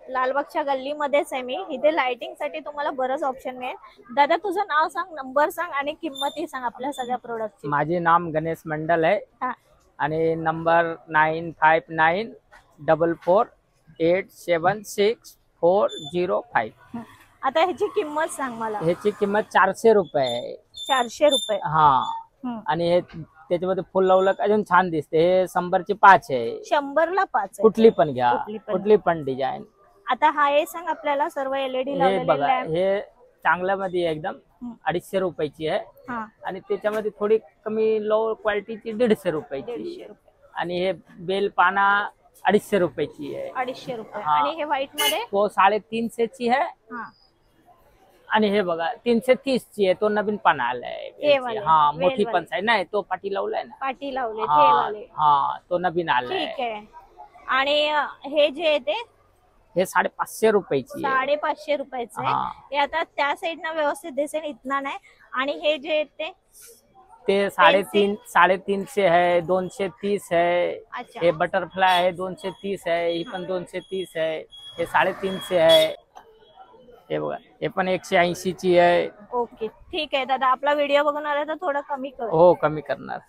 लालबागच्या गल्लीमध्येच आहे मी. इथे लाइटिंग साठी तुम्हाला बरंच ऑप्शन मिळेल. दादा तुझं नाव सांग, नंबर सांग आणि किंमतही सांग आपल्या सगळ्या प्रोडक्टची. माझे नाम गणेश मंडल आहे हा. आणि नंबर 9598748640 आता ह्याची किंमत सांग मला. ह्याची किंमत 400 रुपये आहे. 400 रुपये. हा. आणि हे त्याच्यामध्ये फुल लावलं अजून छान दिसते. हे 100ची 5 आहे. 100ला 5. कुठली पण घ्या, कुठली पण डिझाईन. आता हा हे सांग आपल्याला सर्व एलईडी हे लावलेले बघा, लॅम्प. हे चांगल्या मध्ये एकदम 250 रुपयाची आहे आणि त्याच्यामध्ये थोडी कमी लो क्वालिटीची 150 रुपयाची. 150 रुपये. आणि हे बेल पाना 250 रुपयाची आहे. 250 रुपये. आणि हे व्हाईट मध्ये तो 350 ची आहे. आणि हे बघा 330 ची आहे. तो नवीन पाना आलाय. हा, मोठी पण आहे. नाही, तो पाटी लावलाय ना. पाटी लावले ते वाले. हा, तो नवीन आलाय. ठीक आहे. आणि हे जे आहे ते हे 550 रुपयाची. 550 रुपयाचं आहे. हे आता त्या साईडना व्यवस्थित दिसेल, इतना नाही. आणि हे जे आहे ते 350 है, 230 है. अच्छा. हे बटरफ्लाय आहे 230 आहे. ही पण 230 आहे. हे 350 आहे. हे बघा, हे पण 180 ची आहे. ओके, ठीक आहे दादा. आपला व्हिडिओ बघून आला तर थोडं कमी कर. हो, कमी करणार.